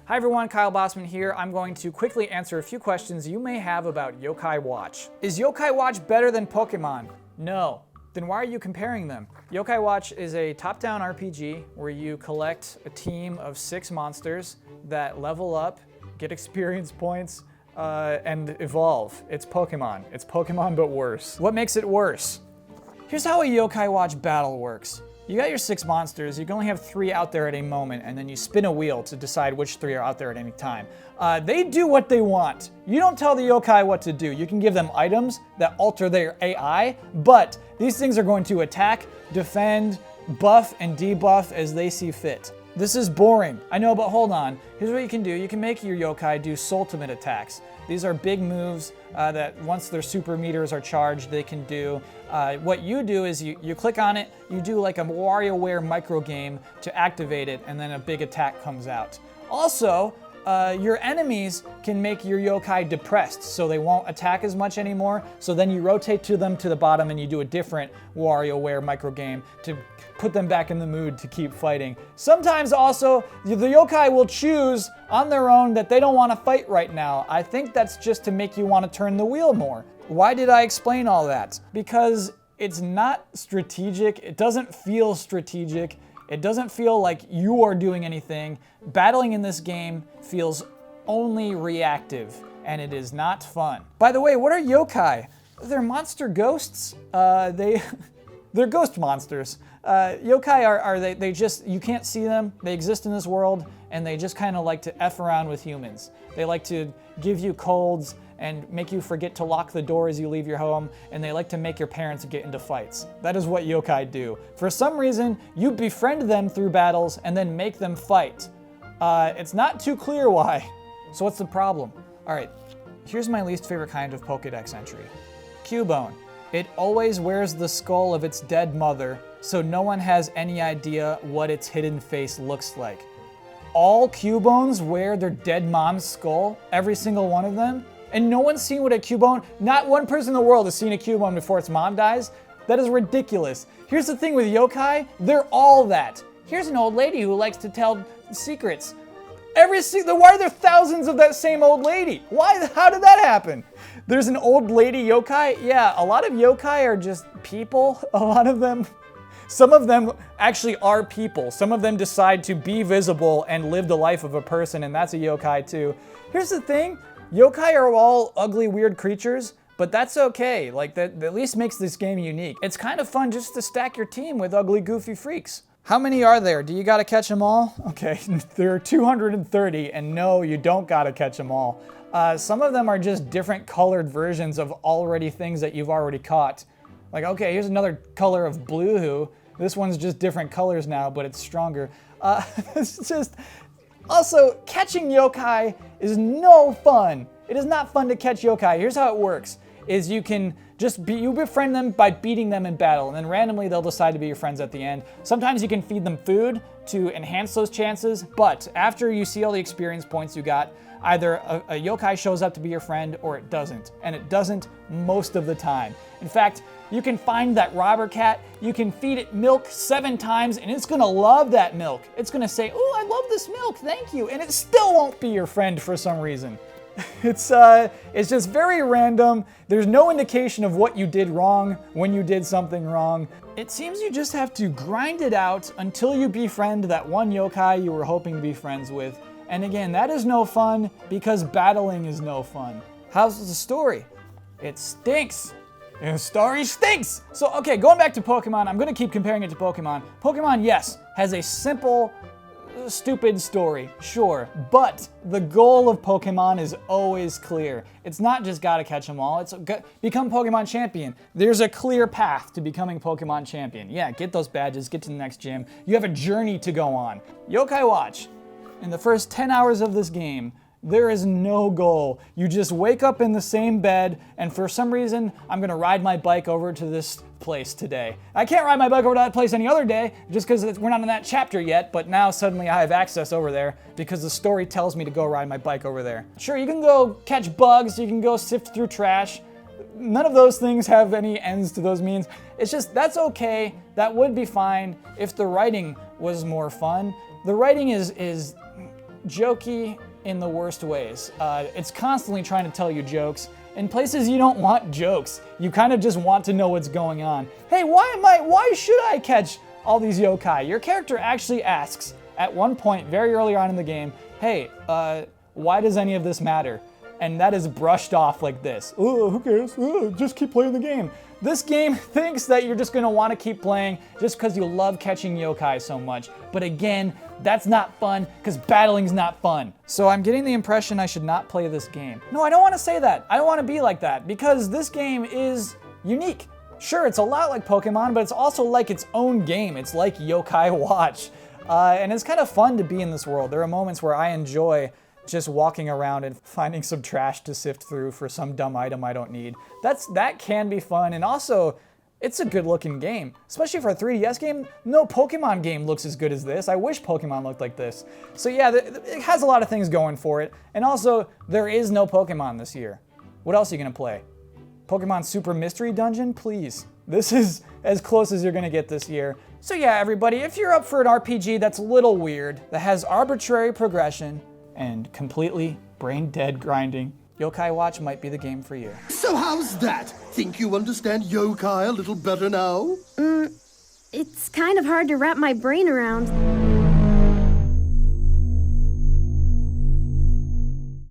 Hi everyone, Kyle Bossman here. I'm going to quickly answer a few questions you may have about YoKai Watch. Is YoKai Watch better than Pokémon? No. Then why are you comparing them? YoKai Watch is a top-down RPG where you collect a team of 6 monsters that level up, get experience points, and evolve. It's Pokémon. It's Pokémon but worse. What makes it worse? Here's how a YoKai Watch battle works. You got your 6 monsters, you can only have 3 out there at a moment, and then you spin a wheel to decide which 3 are out there at any time. They do what they want. You don't tell the yokai what to do. You can give them items that alter their AI, but these things are going to attack, defend, buff, and debuff as they see fit. This is boring. I know, but hold on. Here's what you can do. You can make your yokai do Soultimate attacks. These are big moves that once their super meters are charged, they can do. What you do is you click on it, you do like a WarioWare micro game to activate it, and then a big attack comes out. Also, your enemies can make your yokai depressed, so they won't attack as much anymore. So then you rotate them to the bottom and you do a different WarioWare micro game to put them back in the mood to keep fighting. Sometimes also, the yokai will choose on their own that they don't want to fight right now. I think that's just to make you want to turn the wheel more. Why did I explain all that? Because it's not strategic, it doesn't feel strategic, it doesn't feel like you are doing anything. Battling in this game feels only reactive, and it is not fun. By the way, what are yokai? They're monster ghosts. They're ghost monsters. Yokai are they just, you can't see them, they exist in this world, and they just kind of like to F around with humans. They like to give you colds and make you forget to lock the door as you leave your home, and they like to make your parents get into fights. That is what yokai do. For some reason, you befriend them through battles and then make them fight. It's not too clear why. So what's the problem? All right, here's my least favorite kind of Pokédex entry. Cubone. It always wears the skull of its dead mother, so no one has any idea what its hidden face looks like. All Cubones wear their dead mom's skull, every single one of them, and no one's seen what a Cubone, not one person in the world has seen a Cubone before its mom dies? That is ridiculous. Here's the thing with yokai, they're all that. Here's an old lady who likes to tell secrets. Why are there thousands of that same old lady? How did that happen? There's an old lady yokai? Yeah, a lot of yokai are just people. A lot of them, some of them actually are people. Some of them decide to be visible and live the life of a person, and that's a yokai too. Here's the thing, yokai are all ugly, weird creatures, but that's okay. Like, that at least makes this game unique. It's kind of fun just to stack your team with ugly, goofy freaks. How many are there? Do you gotta catch them all? Okay, there are 230, and no, you don't gotta catch them all. Some of them are just different colored versions of already things that you've already caught. Like, okay, here's another color of Bluehoo. This one's just different colors now, but it's stronger. It's just... Also, catching yokai is no fun. It is not fun to catch yokai. Here's how it works, is you can you befriend them by beating them in battle, and then randomly they'll decide to be your friends at the end. Sometimes you can feed them food to enhance those chances, but after you see all the experience points you got, either a yokai shows up to be your friend or it doesn't, and it doesn't most of the time. In fact, you can find that robber cat, you can feed it milk 7 times, and it's gonna love that milk. It's gonna say, "Ooh, I love this milk, thank you," and it still won't be your friend for some reason. It's just very random. There's no indication of what you did wrong when you did something wrong. It seems you just have to grind it out until you befriend that one yokai you were hoping to be friends with. And again, that is no fun because battling is no fun. How's the story? It stinks. The story stinks! So, okay, going back to Pokemon, I'm gonna keep comparing it to Pokemon. Pokemon, yes, has a simple, stupid story, sure, but the goal of Pokemon is always clear. It's not just gotta catch them all, it's become Pokemon champion. There's a clear path to becoming Pokemon champion. Yeah, get those badges, get to the next gym. You have a journey to go on. YoKai Watch. In the first 10 hours of this game, there is no goal. You just wake up in the same bed, and for some reason, I'm gonna ride my bike over to this place today. I can't ride my bike over to that place any other day, just because we're not in that chapter yet, but now suddenly I have access over there, because the story tells me to go ride my bike over there. Sure, you can go catch bugs, you can go sift through trash. None of those things have any ends to those means. It's just, that's okay, that would be fine if the writing was more fun. The writing is jokey in the worst ways. It's constantly trying to tell you jokes in places you don't want jokes. You kind of just want to know what's going on. Hey, why should I catch all these yokai? Your character actually asks at one point very early on in the game, hey, why does any of this matter? And that is brushed off like this. Oh, who cares? Oh, just keep playing the game. This game thinks that you're just gonna wanna keep playing just because you love catching yokai so much. But again, that's not fun, because battling's not fun. So I'm getting the impression I should not play this game. No, I don't wanna say that. I don't wanna be like that, because this game is unique. Sure, it's a lot like Pokemon, but it's also like its own game. It's like YoKai Watch. And it's kind of fun to be in this world. There are moments where I enjoy just walking around and finding some trash to sift through for some dumb item I don't need. That can be fun, and also, it's a good looking game. Especially for a 3DS game, no Pokemon game looks as good as this. I wish Pokemon looked like this. So yeah, it has a lot of things going for it, and also, there is no Pokemon this year. What else are you gonna play? Pokemon Super Mystery Dungeon? Please. This is as close as you're gonna get this year. So yeah, everybody, if you're up for an RPG that's a little weird, that has arbitrary progression, and completely brain-dead grinding, YoKai Watch might be the game for you. So how's that? Think you understand yokai a little better now? It's kind of hard to wrap my brain around.